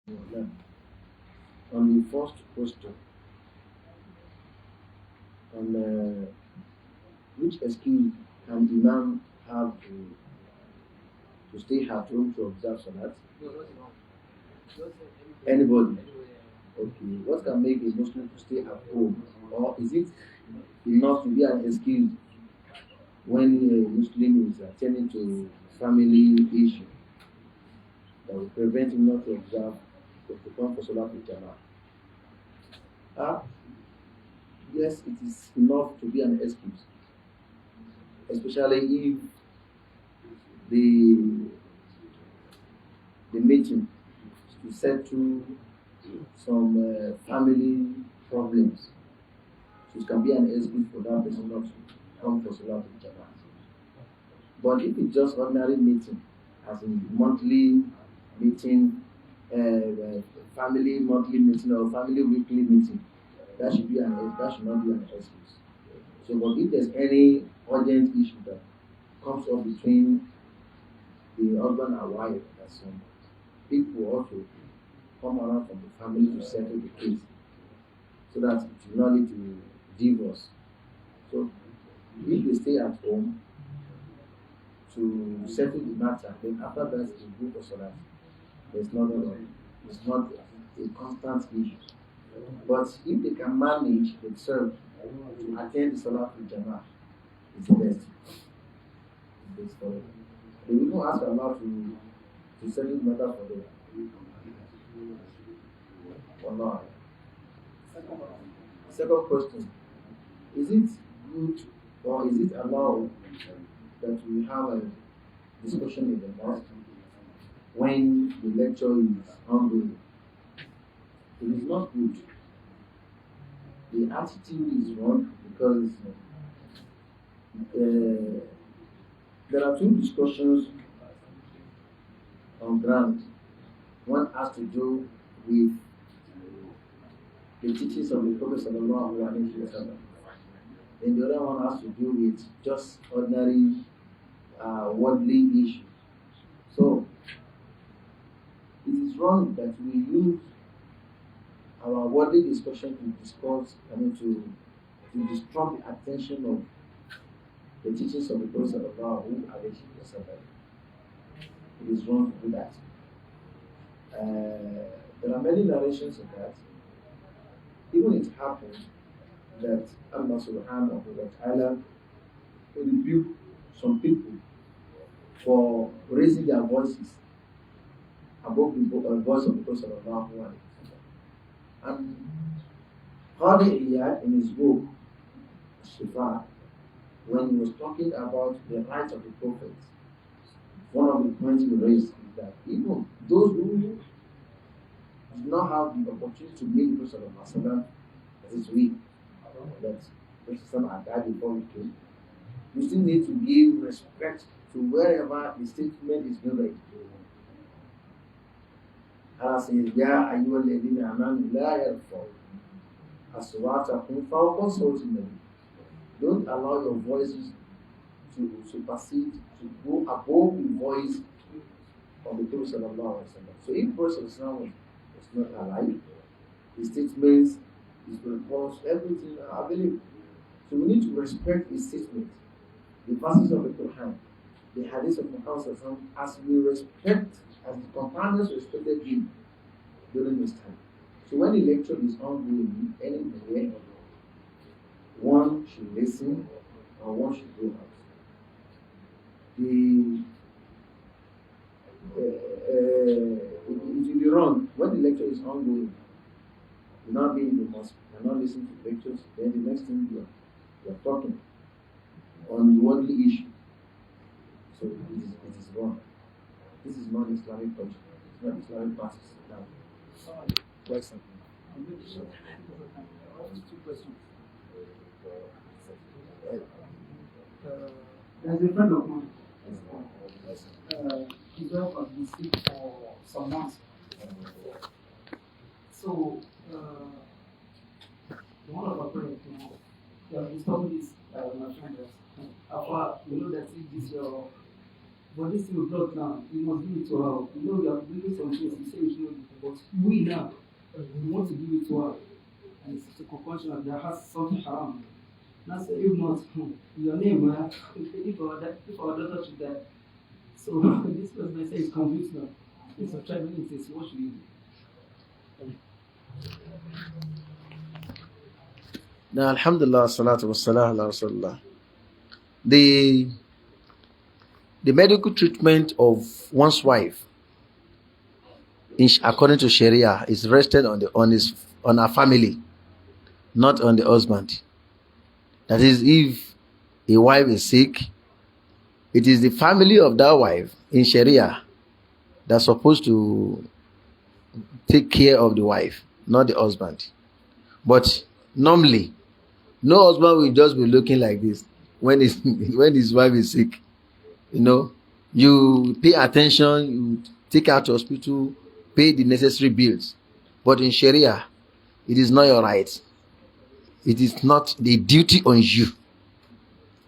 Now, on the first question, on which excuse can Imam have to stay at home to observe Salat? Anybody? Okay. What can make a Muslim to stay at home? Or is it enough to be an excuse when a Muslim is attending to family issue that will prevent him not to observe to come for Salat with Jama'ah? Ah, yes, it is enough to be an excuse, especially if the the meeting is to settle some family problems. So it can be an excuse for that person not to come for Salat with Jama'ah. But if it's just ordinary meeting, as in monthly meeting, family monthly meeting or family weekly meeting, that should not be an excuse. So, but if there's any urgent issue that comes up between the husband and wife, that some people also come around from the family to settle the case, so that it will not lead to divorce. So, if they stay at home to settle the matter, then after that they go for Salat. There's nothing wrong. It's not a constant issue. But if they can manage themselves to attend the Salat with Jama'ah, it's the best. It's best for them. They will even ask Allah to settle the matter for them. Or not. Second question. Is it good or is it allowed that we have a discussion in the mosque when the lecture is ongoing? It is not good. The attitude is wrong because there are two discussions on ground. One has to do with the teachings of the Prophet sallallahu alaihi wasallam, and the other one has to do with just ordinary worldly issues. So it is wrong that we use our worldly discussion to discuss, to distract the attention of the teachings of the Prophet sallallahu alaihi wasallam. It is wrong to do that. There are many narrations of that. Even it happened that Allah subhanahu wa ta'ala rebuked some people for raising their voices above the voice of the Prophet sallallahu alaihi wasallam. And Qadi Iyad in his book Shifa, when he was talking about the rights of the Prophet, one of the points he raised is that even those who do not have the opportunity to meet the Prophet sallallahu alaihi wasallam, that is we, that Prophet had died before we came, we still need to give respect to wherever the statement is made. Allah says, Ya ayyuha alladhina amanu la yarfa'u aswatakum fawqa sawti an-nabi. Don't allow your voices to supersede, to go above the voice of the Prophet sallallahu alaihi wasallam. So if Prophet was not alive, his statements, his reports, everything are available. So we need to respect his statements, the verses of the Quran, the hadith of Muhammad as we respect, as the companions respected him during this time. So when the lecture is ongoing anywhere, one should listen or one should go out. It will be wrong when the lecture is ongoing. You not be in the mosque, you not listen to lectures, then the next thing you are talking on the worldly issue. So it is wrong. This is not Islamic culture. It's not Islamic practice. Now, question. Two questions. There's a friend of mine. His wife has been sick for some months. So, one of our parents, we told this my friend that Alpha, you know that if this your body still blood now, you must give it to her. You know you are bringing some things, you say you should know But we now, we want to give it to her. And it's a compulsion that has something haram. That's if not, your name, if our daughter should die. So this person says it's complete now. It's a tribal incest. What should we do? Now, alhamdulillah, salatu wassalam ala rasulullah. The medical treatment of one's wife, according to Sharia, is rested on her family, not on the husband. That is, if a wife is sick, it is the family of that wife in Sharia that's supposed to take care of the wife, not the husband. But normally, no husband will just be looking like this when his wife is sick. You know, you pay attention, you take her to hospital, pay the necessary bills. But in Sharia, it is not your right. It is not the duty on you.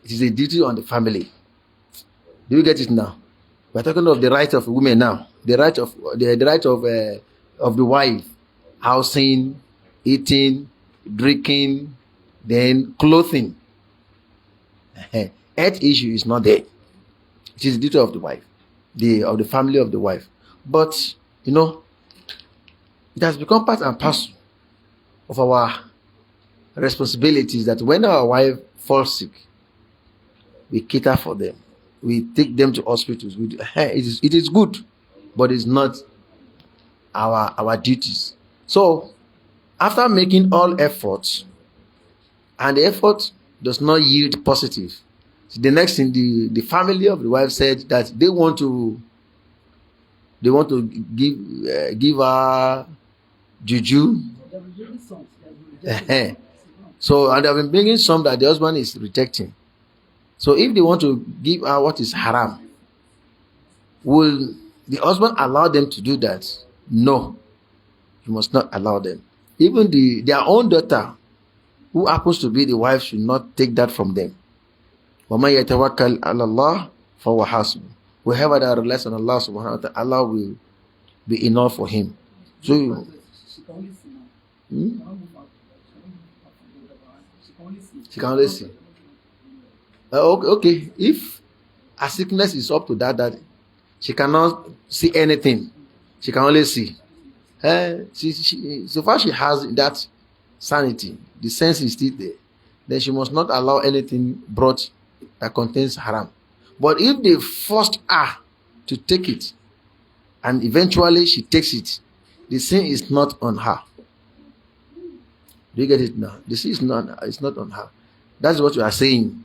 It is a duty on the family. Do you get it now? We're talking of the right of women now. The right of the wife, housing, eating, drinking, then clothing. Health issue is not there. It is the duty of the wife, of the family of the wife. But you know, it has become part and parcel of our responsibilities that when our wife falls sick, we cater for them. We take them to hospitals. It is good, but it's not our duties. So, after making all efforts, and the effort does not yield positive, so the next thing, the family of the wife said that they want to give her juju. So, and they've been bringing some that the husband is rejecting. So if they want to give her what is haram, will the husband allow them to do that? No, you must not allow them. Even their own daughter, who happens to be the wife, should not take that from them. وَمَنْ يَتَوَكَّلْ عَلَى اللَّهِ فَهُوَ حَسْبُهُ. Whoever that relies on Allah subhanahu wa ta'ala, Allah will be enough for him. So she can only see. Okay, if her sickness is up to that she cannot see anything, she can only see. So far she has that sanity, the sense is still there, then she must not allow anything brought that contains haram. But if they forced her to take it, and eventually she takes it, the sin is not on her. Do you get it now? The sin is not on her. That's what we are saying.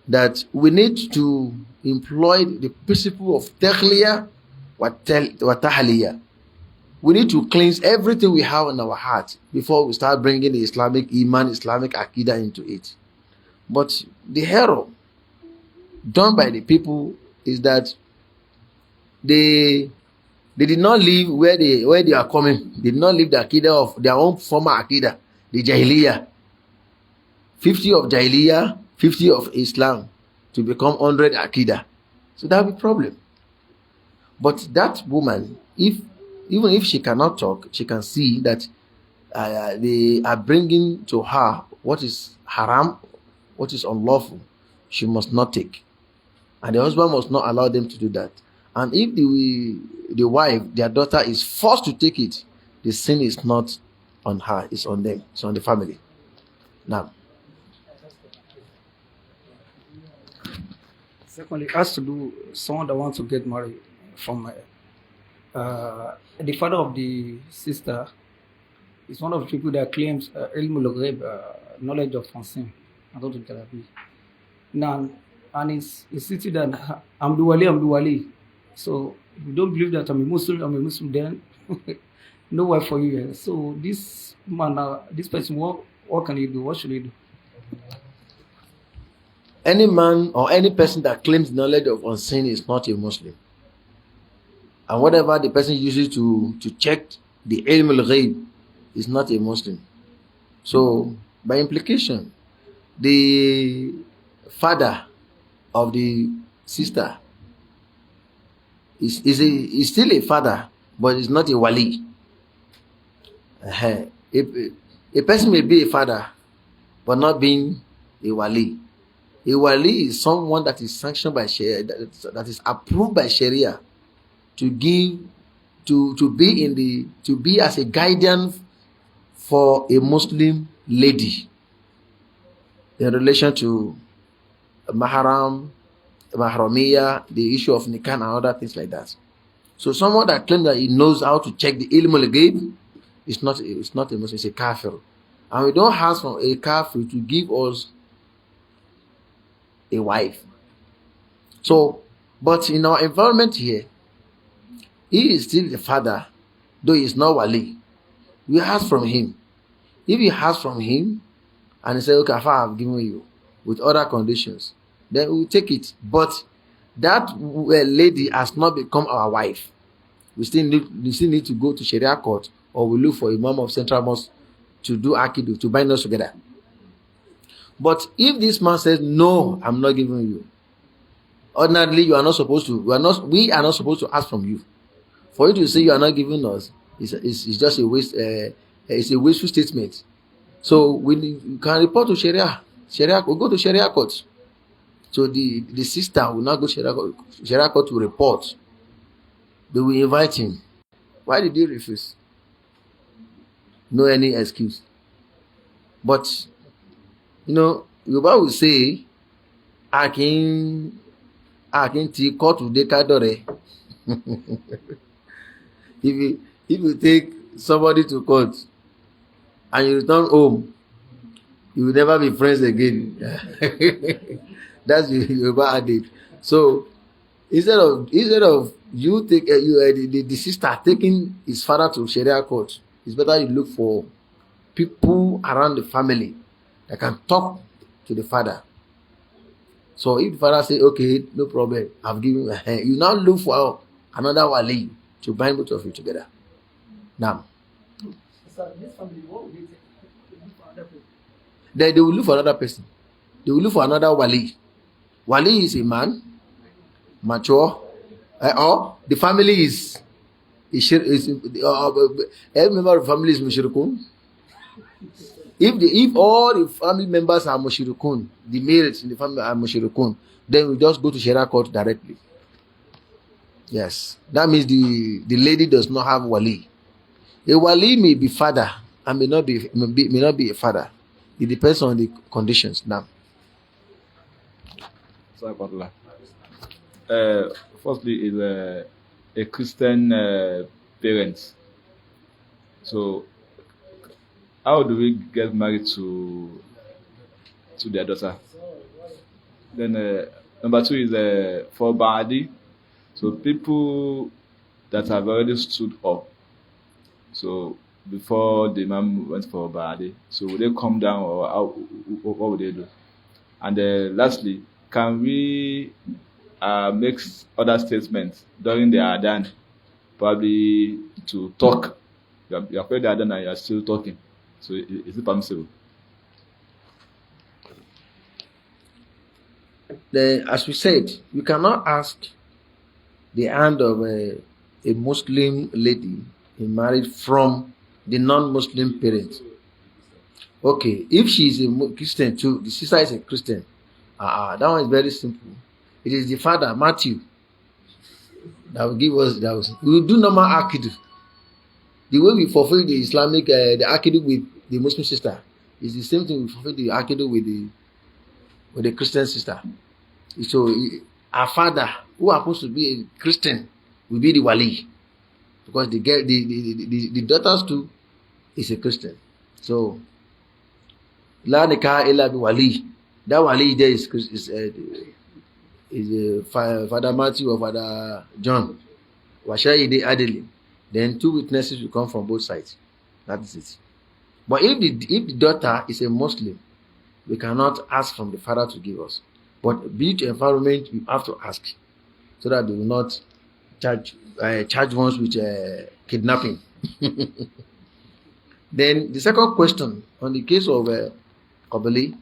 That we need to employ the principle of tahliyah wa tahliyah. We need to cleanse everything we have in our heart before we start bringing the Islamic Iman, Islamic Aqidah into it. But the error done by the people is that they did not live where they are coming. They did not live the Aqidah of their own former Aqidah, the Jahiliyyah. 50 of Jahiliyyah, 50 of Islam, to become 100 Aqidah. So that will be a problem. But that woman, even if she cannot talk, she can see that they are bringing to her what is haram, what is unlawful. She must not take. And the husband must not allow them to do that. And if the wife, their daughter, is forced to take it, the sin is not on her, it's on them, it's on the family. Now, secondly, it has to do someone that wants to get married from the father of the sister is one of the people that claims ilmul ghaib, knowledge of unseen. Now, and it's sitting that I'm the wali. So if you don't believe that I'm a Muslim, then no wife for you. So this man, this person, what can he do? What should he do? Any man or any person that claims knowledge of unseen is not a Muslim. And whatever the person uses to check the ilm al-ghaib is not a Muslim. So, by implication, the father of the sister is still a father, but it's not a wali. A person may be a father, but not being a wali. A wali is someone that is sanctioned by Sharia, that is approved by Sharia to give, to be as a guardian for a Muslim lady in relation to mahramiya, the issue of nikah and other things like that. So someone that claims that he knows how to check the ilm al-ghaib is not a Muslim, it's a kafir. And we don't ask from a kafir to give us a wife. So, but in our environment here, he is still the father, though he is not wali. We ask from him. If he asks from him and he says, okay, I've given you with other conditions, then we will take it. But that lady has not become our wife. We still need to go to Sharia court, or we look for Imam of Central Mosque to do akidu, to bind us together. But if this man says, no, I'm not giving you, ordinarily you are not supposed to, we are not supposed to ask from you. For you to say you are not giving us, it's just a waste, it's a wasteful statement. So we can report to Sharia. We'll go to Sharia court. So the sister will not go to Sharia court to report. They will invite him. Why did he refuse? No any excuse. But Yoruba will say, Akin ti court de kadore. If you take somebody to court and you return home, you will never be friends again. That's Yoruba adage. So instead of you take the sister taking his father to Sharia court, it's better you look for people around the family that can talk to the father. So if the father say, okay, no problem, I've given you a hand, you now look for another wali to bind both of you together. Now, So this family, what would they take? Look for other people. They will look for another person. They will look for another wali. Wali is a man, mature, or the family is every member of the family is mushrikun. If all the family members are mushrikun, the males in the family are mushrikun, then we just go to Sharia court directly. Yes, that means the lady does not have wali. A wali may be father and may not be a father. It depends on the conditions. Now, sorry about that. Firstly, is a Christian parent. So, how do we get married to their daughter? Then number two is for Badi. So people that have already stood up. So before the Imam went for Badi, so will they come down, or what would they do? And lastly, can we make other statements during the Adhan, probably to talk? You have heard the Adhan and you are still talking. So is it permissible? As we said, you cannot ask the hand of a Muslim lady in marriage from the non-Muslim parent. Okay, if she is a Christian too, the sister is a Christian. That one is very simple. It is the father, Matthew, that will give us that. We will do normal akidu. The way we fulfill the Islamic the akidu with the Muslim sister is the same thing we fulfill the akidu with the Christian sister. So our father, who happens to be a Christian, will be the wali, because the daughters too is a Christian. So la nikah illa bi wali. That wali there is Father Matthew or Father John. Washayide adili. Then two witnesses will come from both sides. That is it. But if the daughter is a Muslim, we cannot ask from the father to give us. But be it environment, we have to ask, so that they will not charge ones with kidnapping. Then the second question on the case of Qabli.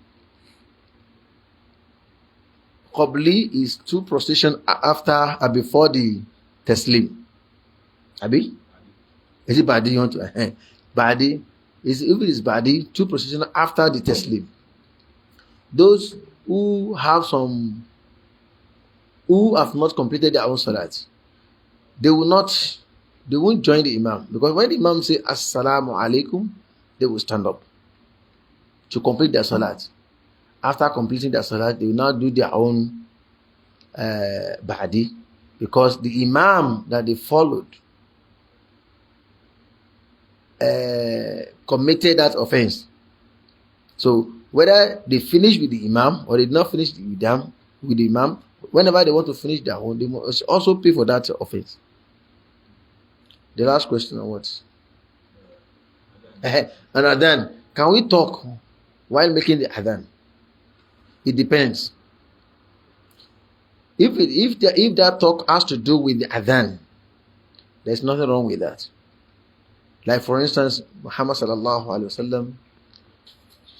Qabli is two prostration after and before the Taslim. Abi? Is it badi? You want to badi? Is if it is badi, 2 positions after the taslim. Those who have not completed their own salat, they won't join the imam, because when the imam say assalamu alaikum, they will stand up to complete their salat. After completing their salat, they will now do their own badi, because the imam that they followed committed that offense. So whether they finish with the imam or they did not finish with the imam, whenever they want to finish their own, they must also pay for that offense. The last question on what? And adhan, can we talk while making the adhan? It depends. If that talk has to do with the adhan, there's nothing wrong with that. Like for instance, Muhammad sallallahu alaihi wasallam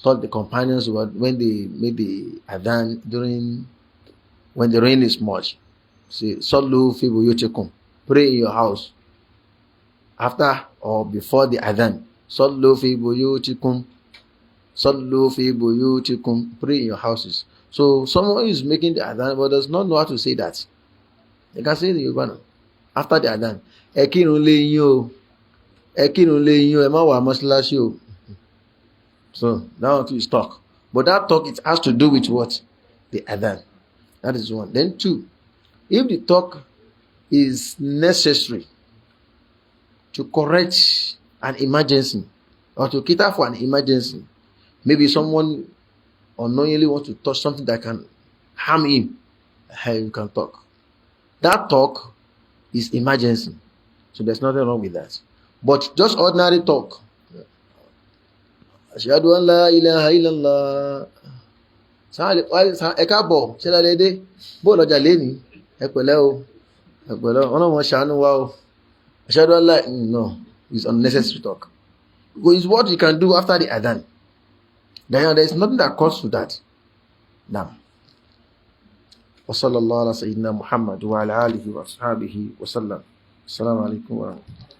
taught the companions when they made the adhan when the rain is much. Say, Sallu fi buyutikum, pray in your house. After or before the adhan, Sallu fi buyutikum, Sallu fi buyutikum, pray in your houses. So someone is making the adhan but does not know how to say that. They can say the Yoruba after the adhan. Ekirun le yin o, ema wa mosalashi o. So that one too is talk. But that talk, it has to do with what? The adhan. That is one. Then 2, if the talk is necessary to correct an emergency or to cater for an emergency, maybe someone unknowingly wants to touch something that can harm him, you can talk. That talk is emergency. So there's nothing wrong with that. But just ordinary talk. Ashhadu an la ilaha illallah. Ẹ káàbọ̀, ṣé lálẹ́ dé? Bó lọ́jà lénìí? Ẹ pẹ̀lẹ́ o. Ọlọ́run ṣàánú wa o. Ashhadu an la, no, it's unnecessary talk. Because it's what you can do after the adhan. There is nothing that calls to that. Now. وصلى الله على سيدنا محمد وعلى آله وأصحابه وسلم. السلام عليكم ورحمة الله.